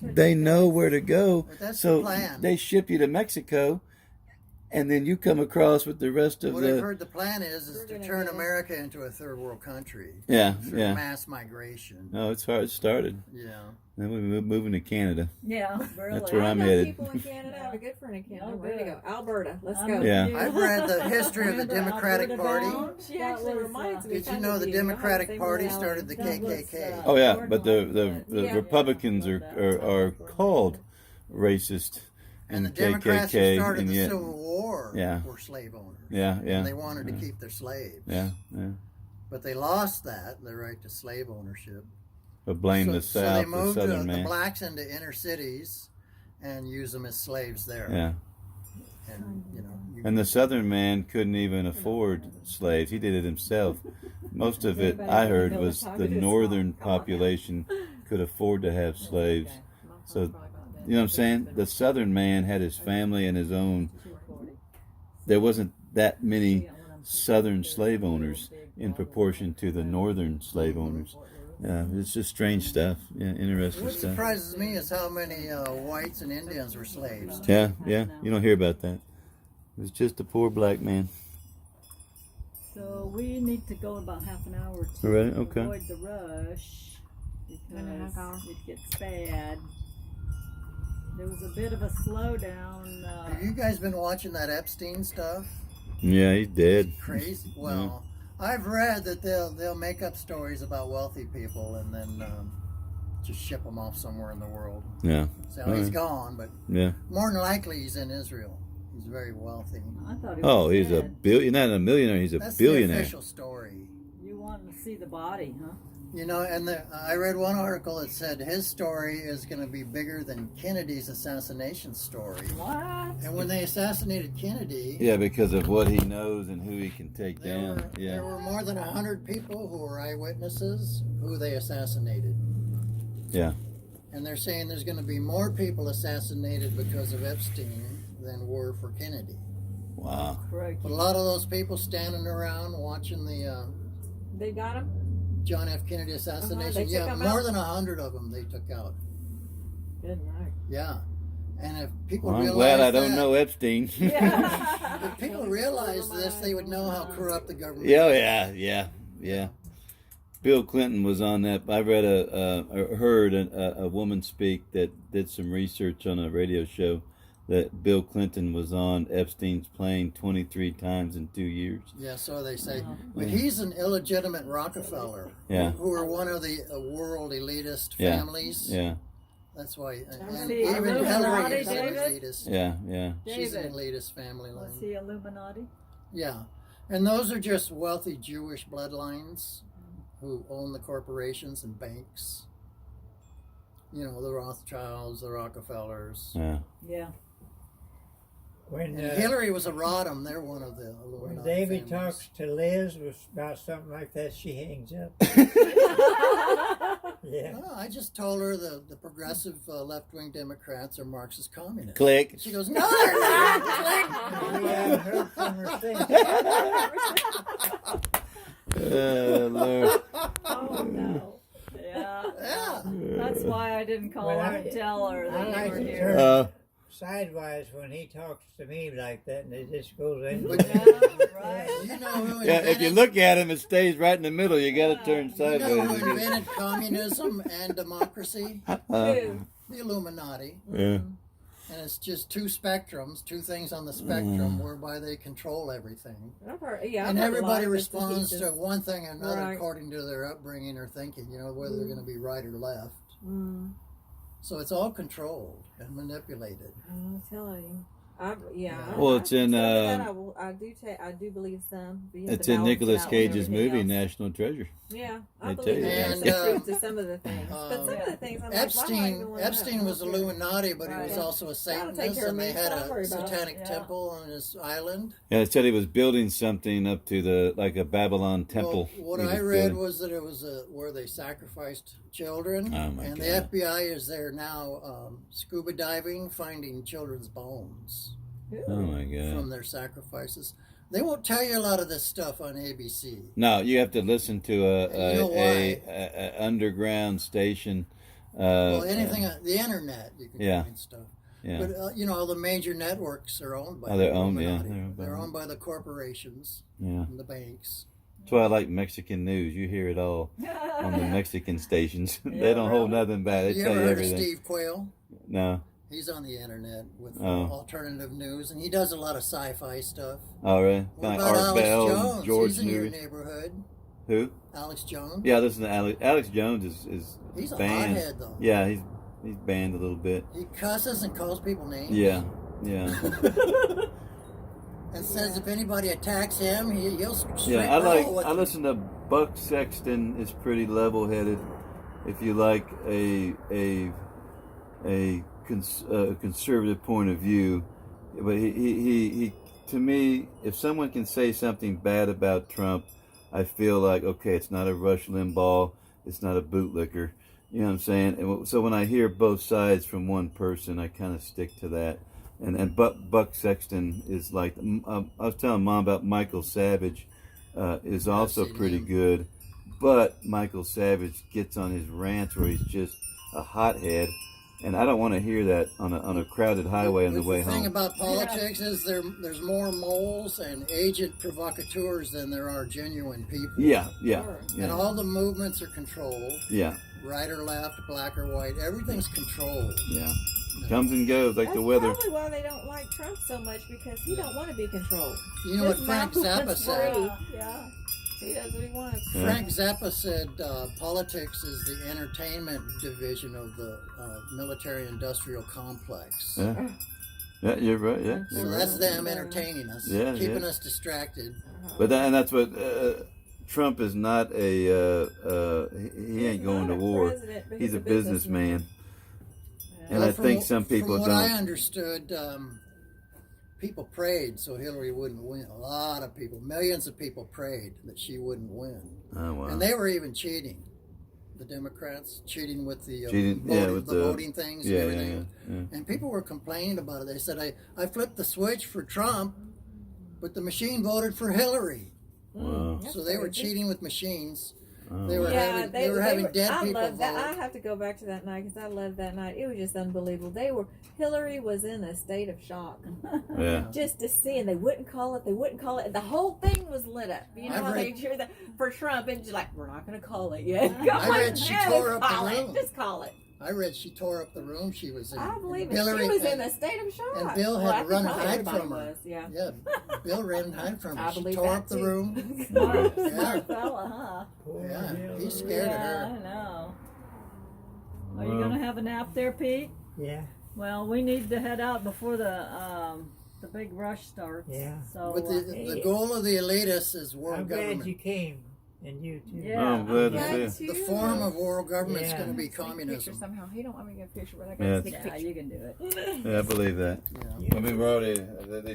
they know where to go. But that's the So plan. they ship you to Mexico, and then you come across with the rest of What I've heard the plan is to turn America into a third world country. Yeah, through yeah. mass migration. No, it's hard. It started. Yeah. Then we moving to Canada. Yeah, really. That's where I I'm know headed. people in Canada. I have a good friend in Canada. Oh, Where to good. go? Alberta. Let's I'm go. with Yeah. you. I've read the history of the Remember Democratic Alberta Party. Bound? She That actually was, reminds me. Did you kind know of the you. Y'all have Democratic same Party reality. started the That was, KKK? Oh yeah, Gordon but the Yeah. Republicans are called racist And and the Democrats who KKK, started and the yet Civil War Yeah. were slave owners. yeah, And they yeah, wanted to keep their slaves. yeah, yeah. But they lost that, the right to slave ownership. But blame so, the so South, they the moved Southern the man. blacks into inner cities and use them as slaves there. Yeah, And, you know, and the Southern man couldn't even afford slaves. He did it himself. Most of it, I heard, was the Northern population could afford to have slaves. So, you know what I'm saying? The Southern man had his family and his own. There wasn't that many Southern slave owners in proportion to the Northern slave owners. It's just strange stuff. Yeah, interesting what stuff. surprises me is how many whites and Indians were slaves. Yeah, yeah. You don't hear about that. It was just a poor black man. So we need to go about half an hour to Alright, okay. avoid the rush And a half because hour. it gets bad. There was a bit of a slowdown. Have you guys been watching that Epstein stuff? Yeah, he's dead. Crazy. Well, I've read that they'll make up stories about wealthy people and then just ship them off somewhere in the world. Yeah, So All he's right. gone, but yeah. more than likely he's in Israel. He's very wealthy. I thought he Oh, was he's a dead. not a millionaire. He's a That's the billionaire. official story. You want to see the body, huh? You know, and I read one article that said his story is going to be bigger than Kennedy's assassination story. What? And when they assassinated Kennedy, Yeah, because of what he knows and who he can take there down. were, Yeah, there were more than 100 people who were eyewitnesses who they assassinated. yeah. And they're saying there's going to be more people assassinated because of Epstein than were for Kennedy. Wow. Crikey. But a lot of those people standing around watching the They got him. John F. Kennedy assassination, They took him more out? than 100 of them they took out. Good night. Yeah. And if people Well, I'm realize glad I don't that, know Epstein. if people realize this, they would know how corrupt the government Yeah, is. yeah. Bill Clinton was on that. I read heard a woman speak that did some research on a radio show that Bill Clinton was on Epstein's plane 23 times in 2 years. Yeah, so they say. Wow. But he's an illegitimate Rockefeller. Yeah. Who are one of the world elitist Yeah. families. Yeah, That's why. And he even Hillary Illuminati, is an David? elitist. yeah. She's an David. elitist family Was line. he Illuminati? Yeah. And those are just wealthy Jewish bloodlines who own the corporations and banks. You know, the Rothschilds, the Rockefellers. Yeah. Yeah. When, And Hillary was a Rodham. They're one of the when Illuminati Davy families. talks to Liz about something like that, she hangs up. Yeah. No, I just told her the progressive left-wing Democrats are Marxist communists. Click. She goes, no, they're not. Click. We haven't heard from her since. Lord. Oh no. Yeah. Yeah. That's why I didn't call Well, her I- and tell her I that you like were to here. turn sidewise when he talks to me like that, and it just goes in. But Yeah, right. you know who Yeah, if you invented- look at him, it stays right in the middle. You got to turn You know who sideways. invented communism and democracy? Who? The Illuminati. Yeah. And it's just two spectrums, two things on the spectrum whereby they control everything. I've heard, yeah, I've And heard a lot everybody of bits and responds pieces. to one thing or another Right. according to their upbringing or thinking, you know, whether they're going to be right or left. Mm. So it's all controlled and manipulated. I'll tell you. Well, it's in, I do believe some. but you have It's to in balance it Nicolas out with Cage's everything movie, else. National Treasure. Yeah, I They tell believe you there's that. some truth to some of the things, but some of the things I'm like, why do I Epstein, even wanna Epstein know? was Illuminati, but he Right. was also a That'll take Satanist, care of and me, they had don't worry a about it. satanic Yeah. temple on his island. Yeah, it said he was building something up to like a Babylon temple. Well, what He I was read building. was that it was where they sacrificed children, Oh, my and the God. FBI is there now scuba diving, finding children's bones Oh my God. from their sacrifices. They won't tell you a lot of this stuff on ABC. No, you have to listen to You know a underground station Well, anything on the internet, you can Yeah. find stuff. Yeah. But you know, all the major networks are owned by. Oh, they're the owned, yeah, Illuminati. they're They're owned owned by the corporations Yeah. and the banks. That's why I like Mexican news. You hear it all on the Mexican stations. They don't hold nothing back. They You tell ever you heard everything. of Steve Quayle? No. He's on the internet with Oh. alternative news, and he does a lot of sci-fi stuff. All right. What Kind of about Art Alex Bell Jones? and George He's in your News. neighborhood. Who? Alex Jones. Yeah, listen to Alex. Alex Jones is He's a banned. hothead, though. Yeah, he's banned a little bit. He cusses and calls people names. Yeah. Yeah. And says if anybody attacks him, he'll straight Yeah, roll with I them. listen to Buck Sexton is pretty level headed. If you like a conservative point of view, but he to me, if someone can say something bad about Trump, I feel like okay, it's not a Rush Limbaugh, it's not a bootlicker. You know what I'm saying? And so when I hear both sides from one person, I kind of stick to that. And Buck Sexton is like I was telling Mom about Michael Savage is also seen pretty him. good, but Michael Savage gets on his rants where he's just a hothead, and I don't want to hear that on a crowded highway on the way The thing home. about politics is there's more moles and agent provocateurs than there are genuine people. Yeah, Sure. And yeah, all the movements are controlled. yeah, Right or left, black or white, everything's controlled. yeah. Comes and goes like That's the weather. probably why they don't like Trump so much, because he don't want to be controlled. You know what His Frank mouth Zappa wants said? free. Yeah, he does what he wants. Yeah. Frank Zappa said politics is the entertainment division of the military-industrial complex. Yeah, yeah, you're right. Yeah, So you're right. that's them entertaining us, Yeah, keeping yeah. us distracted. But and that's what Trump is not a. He ain't He's going not to a war. president, but He's a businessman, and Well, I think some people from what don't. I understood, people prayed so Hillary wouldn't win. A lot of people, millions of people prayed that she wouldn't win. Oh wow. And they were even cheating. The Democrats cheating with the Cheating, yeah, with the- voting things yeah, and yeah, everything. yeah. And people were complaining about it. They said, I flipped the switch for Trump, but the machine voted for Hillary. Wow. So they were cheating with machines. Oh, They were wow. having they were having dead I people love that. vote. I have to go back to that night because I loved that night. It was just unbelievable. Hillary was in a state of shock Yeah. just to see, and they wouldn't call it. The whole thing was lit up. You know I've how they read- cheer that for Trump, and just like, we're not going to call it yet. I read she tore up the call room. it. Just call it. I read she tore up the room she was in. I believe it. Hillary She was and- in a state of shock. and Bill had Well, to I think run and probably hide everybody from her. was, yeah. Yeah, Bill ran and hid from her. I She believe tore that up the too. room. Smart, Yeah. smart fella, Poor Yeah, Hillary. he's huh? scared of Yeah, her. I know. Are you Well. gonna have a nap there, Pete? Yeah, Well, we need to head out before the big rush starts. Yeah. So But the goal of the elitists is world I'm glad government. you came, and you too. Yeah. Oh, I'm glad to Glad see. to. The form of world government is Yeah. going to be Picture communism. somehow. He don't want me to get a picture, but I Yeah. got to take a yeah, picture. you can do it. Yeah, I believe that. Yeah. I mean, we're already. They